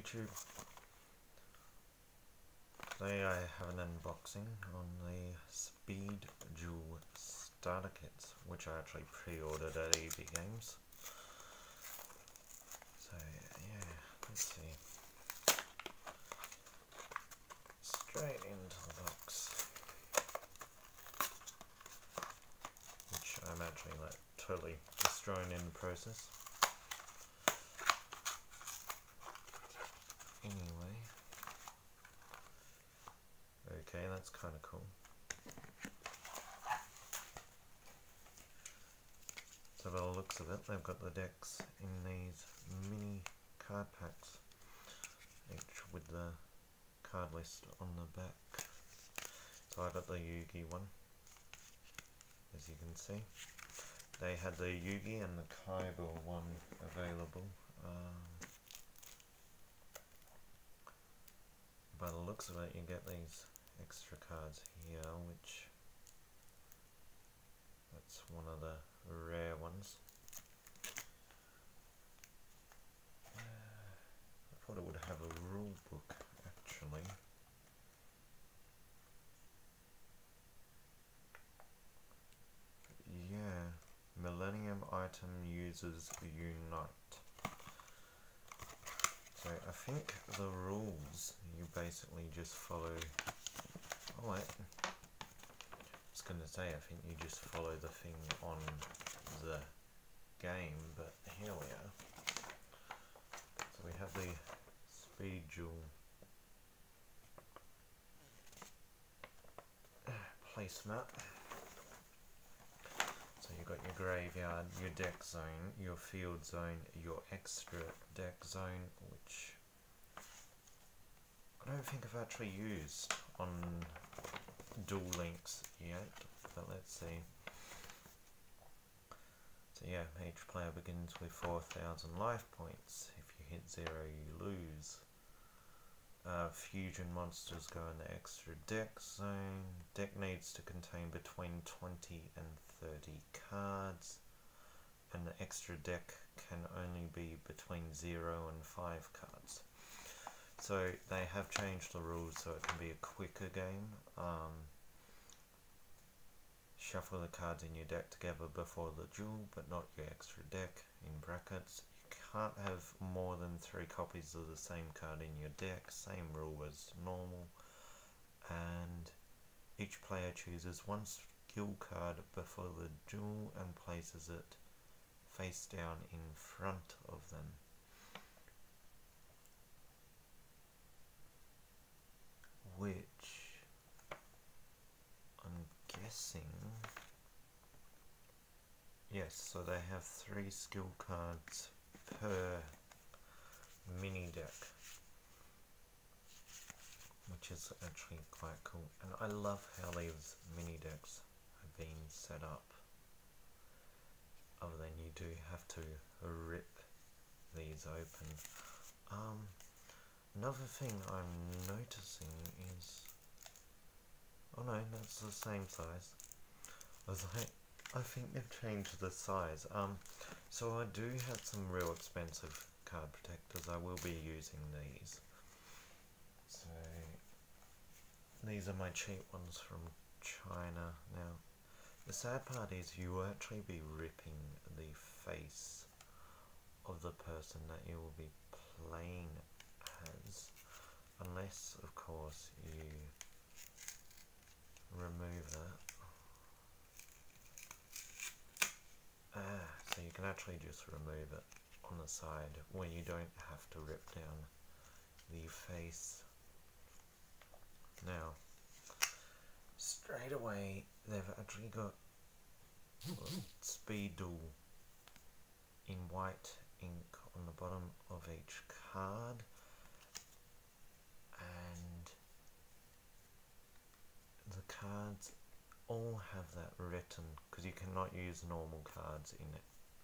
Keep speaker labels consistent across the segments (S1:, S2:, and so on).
S1: YouTube. Today I have an unboxing on the Speed Duel starter kits, which I actually pre-ordered at EB Games. So yeah, let's see. Straight into the box, which I'm actually totally destroying in the process. Anyway, okay, that's kind of cool. So by the looks of it, they've got the decks in these mini card packs, each with the card list on the back. So I got the Yugi one, as you can see. They had the Yugi and the Kaiba one available. By the looks of it, you get these extra cards here, which that's one of the rare ones. I thought it would have a rule book actually. Yeah, Millennium Item Users Unite. So I think the rules, you basically just follow, oh wait, I was going to say I think you just follow the thing on the game, but here we are. So we have the Speed Duel placemat. So you've got your graveyard, your deck zone, your field zone, your extra deck zone, which I don't think I've actually used on Duel Links yet, but let's see. So yeah, each player begins with 4,000 life points. If you hit 0, you lose. Fusion monsters go in the extra deck zone. Deck needs to contain between 20 and 30 cards, and the extra deck can only be between 0 and 5 cards. So they have changed the rules so it can be a quicker game. Shuffle the cards in your deck together before the duel, but not your extra deck, in brackets. You can't have more than 3 copies of the same card in your deck, same rule as normal. And each player chooses one skill card before the duel and places it face down in front of them. Which I'm guessing, yes, so they have 3 skill cards per mini deck, which is actually quite cool. And I love how these mini decks have been set up, other than you do have to rip these open. Another thing I'm noticing is, oh no, that's the same size. I was like, I think they've changed the size. So I do have some real expensive card protectors. I will be using these. So these are my cheap ones from China. Now, the sad part is you will actually be ripping the face of the person that you will be playing as, unless of course you remove that. So you can actually just remove it on the side where you don't have to rip down the face. Now, straight away they've actually got Speed Duel in white ink on the bottom of each card, and the cards all have that written, because you cannot use normal cards in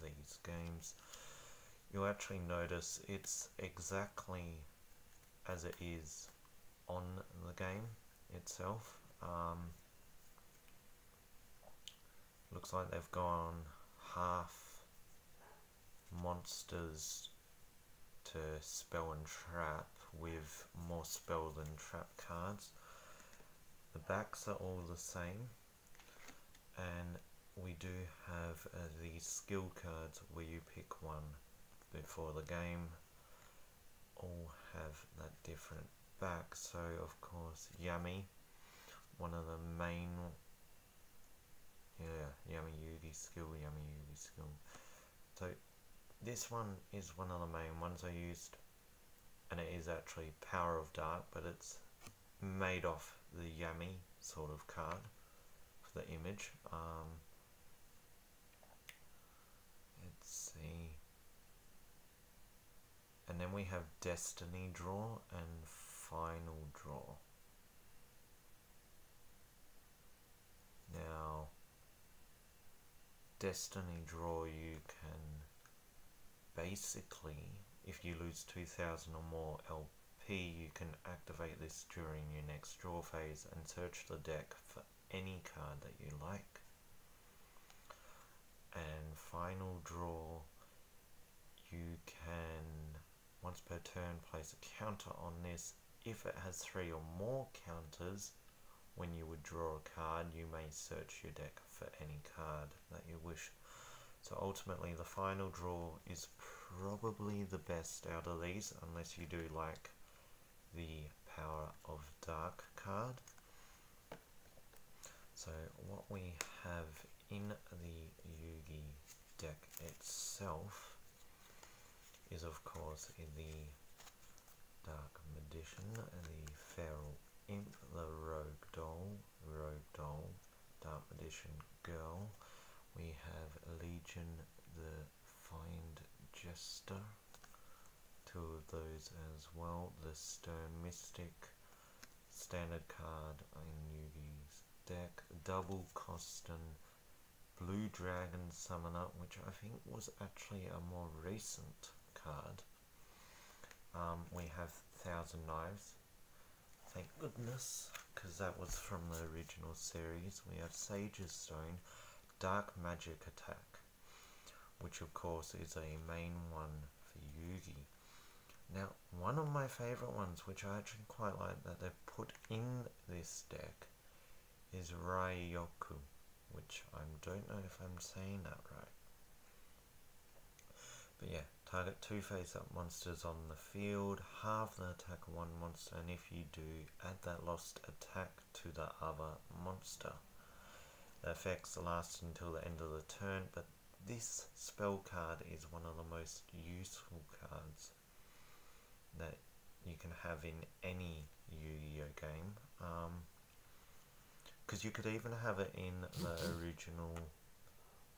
S1: these games. You'll actually notice it's exactly as it is on the game itself. Looks like they've gone half monsters to to spell and trap with more spell than trap cards. The backs are all the same, and we do have these skill cards where you pick one before the game. All have that different back. So of course Yami, one of the main, Yami Yugi skill. So this one is one of the main ones I used, and it is actually Power of Dark, but it's made off the Yami sort of card for the image. Let's see. And then we have Destiny Draw and Final Draw. Now, Destiny Draw, you can basically, if you lose 2000 or more LP, you can activate this during your next draw phase and search the deck for any card that you like. And Final Draw, you can, once per turn, place a counter on this. If it has 3 or more counters, when you would draw a card, you may search your deck for any card that you wish. So ultimately the Final Draw is probably the best out of these, unless you do like the Power of Dark card. So what we have in the Yugi deck itself is of course in the Dark Magician, the Feral Imp, the Rogue Doll, Dark Magician Girl. We have Legion, the Find Jester, 2 of those as well. The Stern Mystic, standard card in Yugi's deck. Double Costin, Blue Dragon Summoner, which I think was actually a more recent card. We have Thousand Knives, thank goodness, because that was from the original series. We have Sage's Stone, Dark Magic Attack, which of course is a main one for Yugi. Now, one of my favourite ones, which I actually quite like that they've put in this deck, is Ryoku, which I don't know if I'm saying that right. But yeah, target 2 face-up monsters on the field, halve the attack of one monster, and if you do, add that lost attack to the other monster. The effects last until the end of the turn, but this spell card is one of the most useful cards that you can have in any Yu-Gi-Oh game. Because you could even have it in the original,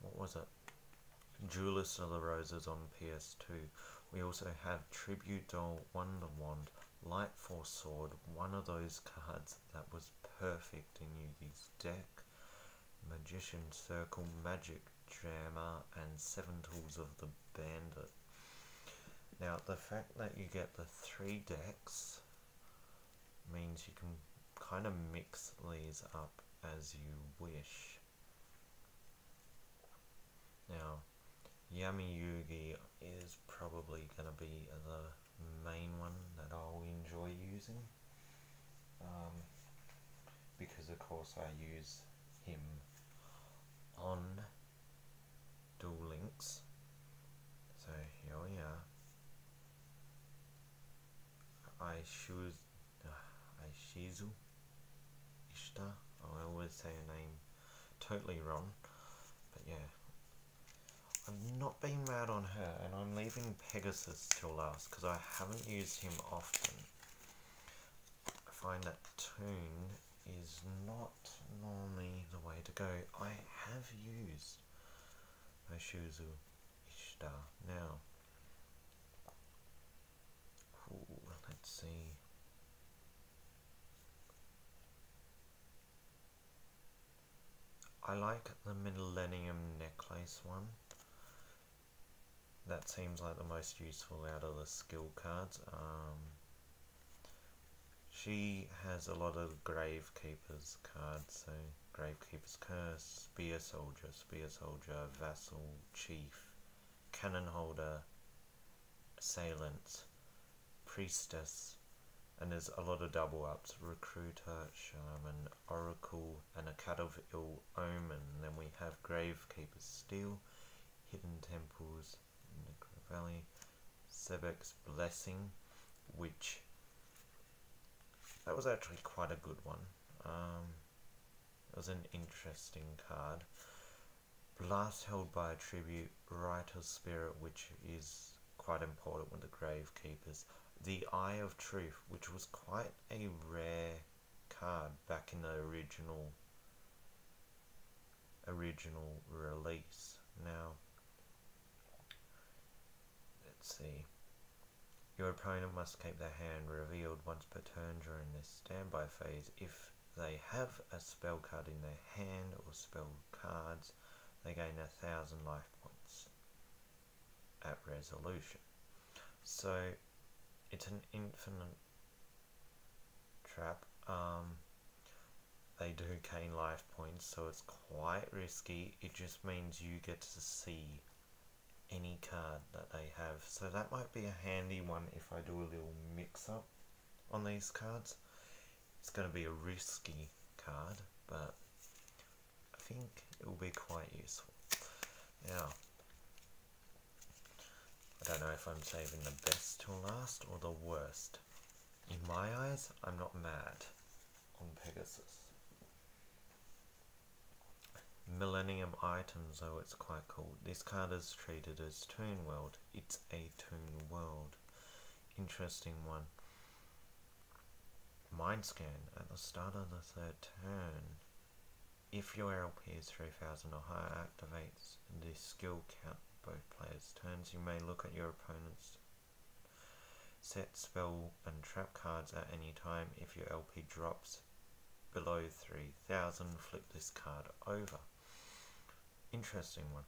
S1: what was it? Duelist of the Roses on PS2. We also have Tribute Doll, Wonder Wand, Light Force Sword, one of those cards that was perfect in Yugi's deck. Magician Circle, Magic Jammer, and 7 Tools of the Bandit. Now, the fact that you get the 3 decks means you can kind of mix these up as you wish. Now, Yami Yugi is probably going to be the main one that I'll enjoy using, because of course I use him on Duel Links. So here we are. Aishizu Ishita. I always say her name totally wrong, but yeah. I've not been mad on her, and I'm leaving Pegasus till last because I haven't used him often. I find that Toon is not normally the way to go. I have used Aishizu Ishita now. Ooh, let's see. I like the Millennium Necklace one. That seems like the most useful out of the skill cards. She has a lot of Gravekeeper's cards, so Gravekeeper's Curse, Spear Soldier, Vassal, Chief, Cannon Holder, Assailant, Priestess, and there's a lot of double ups: Recruiter, Shaman, Oracle, and a Cat of Ill Omen. Then we have Gravekeeper's Steel, Hidden Temples, Necro Valley, Sebek's Blessing, which that was actually quite a good one. It was an interesting card. Blast held by a tribute, Writer's Spirit, which is quite important with the Gravekeepers. The Eye of Truth, which was quite a rare card back in the original release. Now, let's see. Your opponent must keep their hand revealed once per turn during this standby phase. If they have a spell card in their hand or spell cards, they gain 1,000 life points at resolution. So it's an infinite trap. They do gain life points, so it's quite risky. It just means you get to see any card that they have. So that might be a handy one if I do a little mix up on these cards. It's going to be a risky card, but I think it will be quite useful. Now, I don't know if I'm saving the best till last or the worst. In my eyes, I'm not mad on Pegasus. Millennium Items, though, it's quite cool. This card is treated as Toon World. It's a Toon World. Interesting one. Mind Scan. At the start of the third turn, if your LP is 3,000 or higher, activates this skill count both players' turns. You may look at your opponent's set spell and trap cards at any time. If your LP drops below 3,000, flip this card over. Interesting one.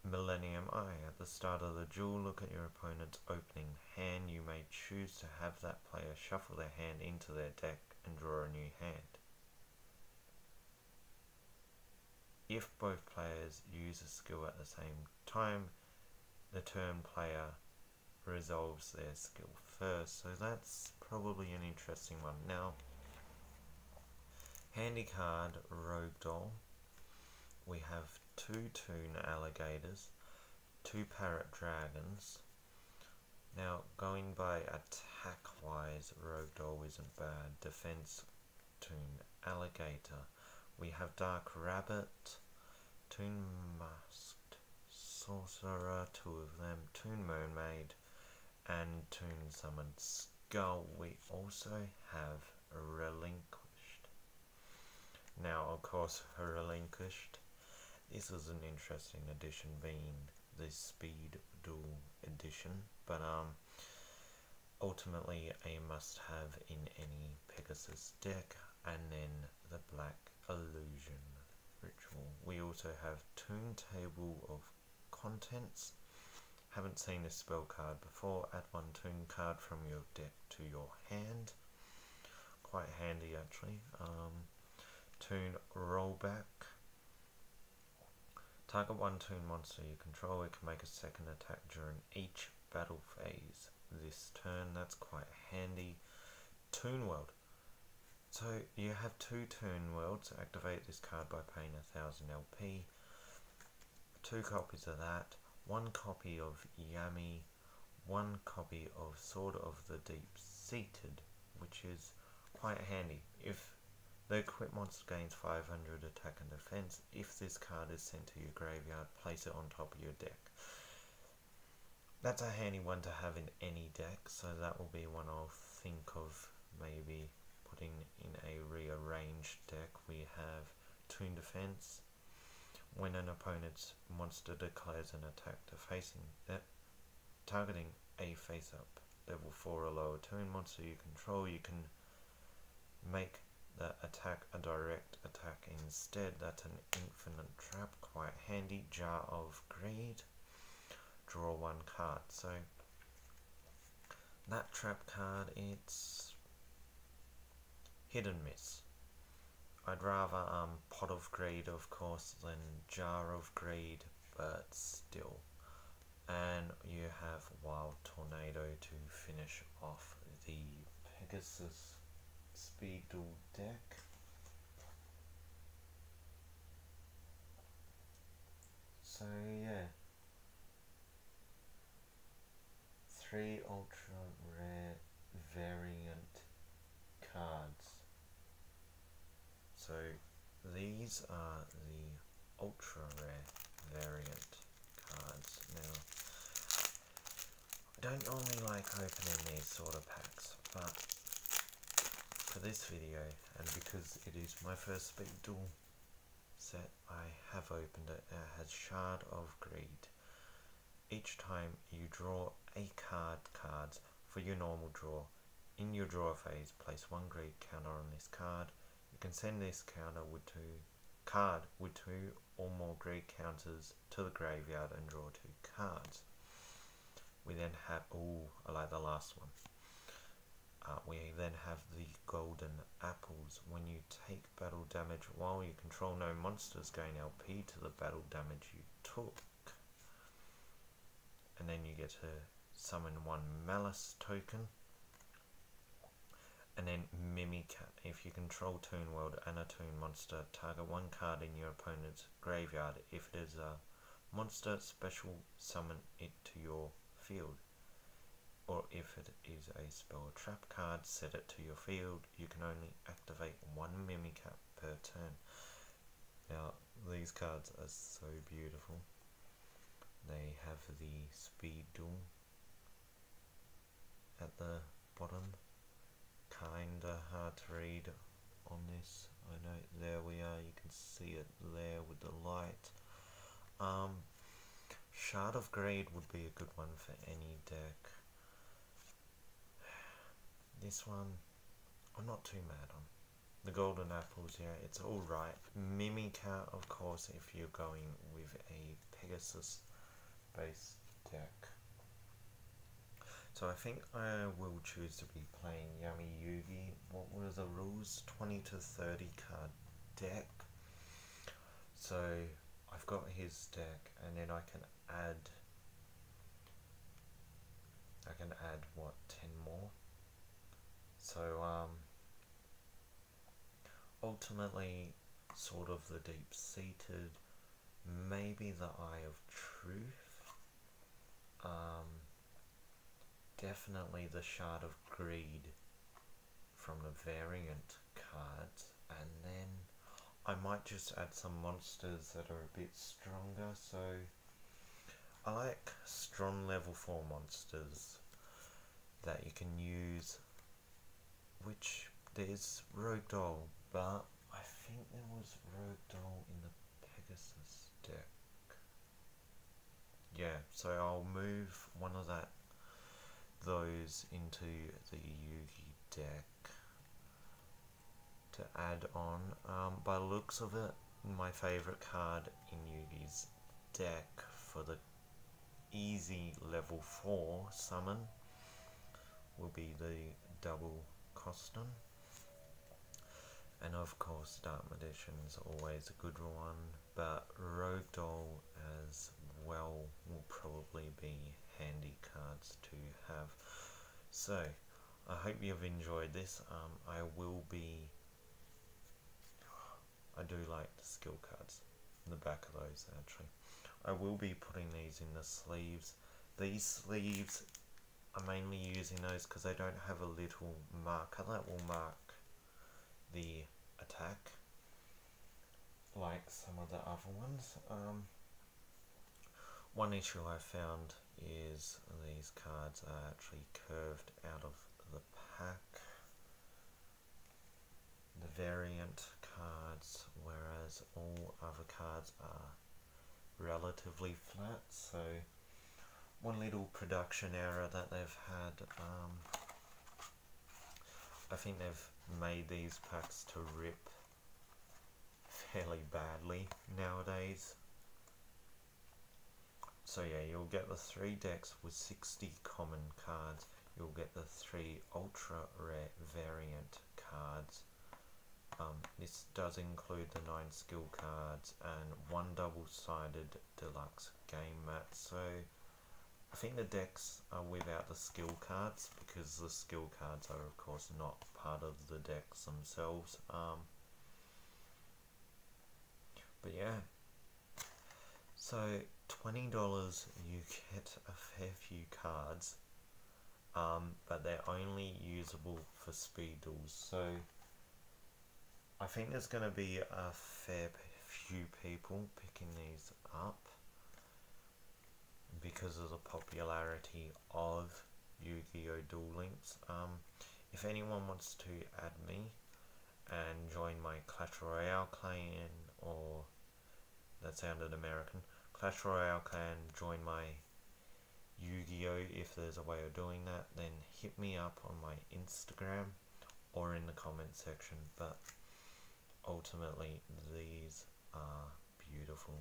S1: Millennium Eye. At the start of the duel, look at your opponent's opening hand. You may choose to have that player shuffle their hand into their deck and draw a new hand. If both players use a skill at the same time, the turn player resolves their skill first. So that's probably an interesting one. Now, handy card, Rogue Doll. We have 2 Toon Alligators, 2 Parrot Dragons. Now, going by attack wise, Rogue Doll isn't bad. Defense, Toon Alligator. We have Dark Rabbit, Toon Masked Sorcerer, 2 of them, Toon Mermaid, and Toon Summoned Skull. We also have Relinquished. Now, of course, Relinquished. This was an interesting addition, being the Speed Duel edition, but ultimately a must-have in any Pegasus deck. And then the Black Illusion Ritual. We also have Toon Table of Contents. Haven't seen this spell card before. Add 1 Toon card from your deck to your hand. Quite handy actually. Toon Rollback. Target 1 Toon monster you control. It can make a second attack during each battle phase this turn. That's quite handy. Toon World. So you have 2 Toon Worlds. Activate this card by paying 1,000 LP. 2 copies of that. 1 copy of Yami. 1 copy of Sword of the Deep-Seated, which is quite handy. If the equipped monster gains 500 attack and defense, if this card is sent to your graveyard, place it on top of your deck. That's a handy one to have in any deck, so that will be one I'll think of maybe putting in a rearranged deck. We have Toon Defense. When an opponent's monster declares an attack to targeting a face-up level 4 or lower Toon monster you control, you can make the attack a direct attack instead. That's an infinite trap, quite handy. Jar of Greed. Draw 1 card. So that trap card, it's hit and miss. I'd rather Pot of Greed, of course, than Jar of Greed, but still, and you have Wild Tornado to finish off the Pegasus Speed Duel deck. So yeah, 3 ultra rare variant cards. So these are the ultra rare variant cards. Now, I don't normally like opening these sort of packs, but for this video, and because it is my first Speed Duel set, I have opened it. It has Shard of Greed. Each time you draw a cards for your normal draw. In your draw phase, place 1 greed counter on this card. You can send this card with 2 or more greed counters to the graveyard and draw 2 cards. We then have, I like the last one. We then have the golden apples. When you take battle damage while you control no monsters, gain LP to the battle damage you took. And then you get to summon 1 Malice token. And then Mimicat. If you control Toon World and a Toon monster, target 1 card in your opponent's graveyard. If it is a monster, special summon it to your field. Or if it is a spell or trap card, set it to your field. You can only activate 1 Mimicat per turn. Now, these cards are so beautiful. They have the Speed Duel at the bottom. Kinda hard to read on this. I know, there we are, you can see it there with the light. Shard of Greed would be a good one for any deck. This one, I'm not too mad on. The golden apples, yeah, it's alright. Mimicat, of course, if you're going with a Pegasus based deck. So I think I will choose to be playing Yummy Yugi. What were the rules? 20 to 30 card deck. So I've got his deck, and then I can add what, 10 more. So ultimately, sort of the deep-seated, maybe the Eye of Truth. Definitely the Shard of Greed from the variant cards, and then I might just add some monsters that are a bit stronger. So I like strong level 4 monsters that you can use, which there's Rogue Doll, but I think there was Rogue Doll in the Pegasus deck. Yeah, so I'll move one of those into the Yugi deck to add on. By the looks of it, my favourite card in Yugi's deck for the easy level 4 summon will be the double costume. And of course, Dark Magician's always a good one, but Rogue Doll as well will probably be handy cards to have. So I hope you've enjoyed this. I do like the skill cards in the back of those actually. I will be putting these in the sleeves. These sleeves, I'm mainly using those because they don't have a little marker that will mark the attack like some of the other ones. One issue I found is these cards are actually curved out of the pack, the variant cards, whereas all other cards are relatively flat. So one little production error that they've had, I think they've made these packs to rip fairly badly nowadays. So yeah, you'll get the 3 decks with 60 common cards. You'll get the 3 ultra rare variant cards. This does include the 9 skill cards and 1 double-sided deluxe game mat. So I think the decks are without the skill cards, because the skill cards are of course not part of the decks themselves. But yeah, so $20 you get a fair few cards, but they're only usable for speed duels. So I think there's going to be a fair few people picking these up because of the popularity of Yu-Gi-Oh! Duel Links. If anyone wants to add me and join my Clash Royale clan, or that sounded American, Clash Royale clan, join my Yu-Gi-Oh! If there's a way of doing that, then hit me up on my Instagram or in the comment section. But ultimately, these are beautiful.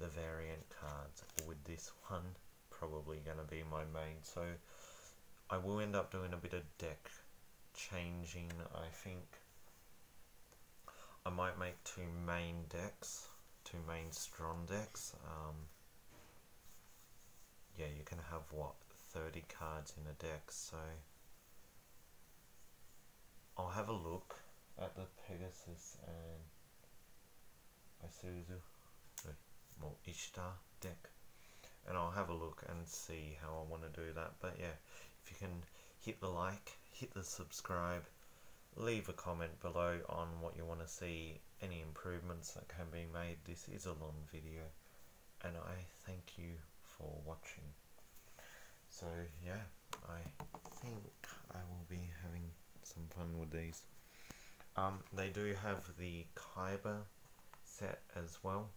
S1: The variant cards, with this one probably going to be my main, so I will end up doing a bit of deck changing. I think I might make two main strong decks. Yeah, you can have what, 30 cards in a deck, so I'll have a look at the Pegasus and Isuzu, well, Ishtar deck, and I'll have a look and see how I want to do that. But yeah, if you can hit the like, hit the subscribe, leave a comment below on what you want to see, any improvements that can be made. This is a long video, and I thank you for watching. So yeah, I think I will be having some fun with these. They do have the Kyber set as well.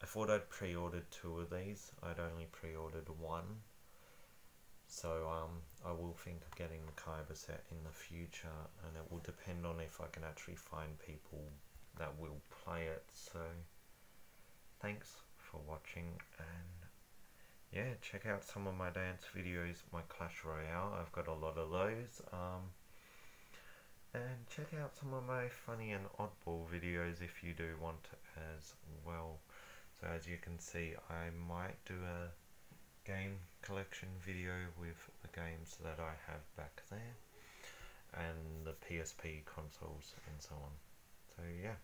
S1: I thought I'd pre-ordered 2 of these. I'd only pre-ordered 1. So I will think of getting the Kyber set in the future, and it will depend on if I can actually find people that will play it. So thanks for watching, and yeah, check out some of my dance videos, my Clash Royale. I've got a lot of those. And check out some of my funny and oddball videos if you do want as well. So as you can see, I might do a game collection video with the games that I have back there and the PSP consoles and so on. So yeah.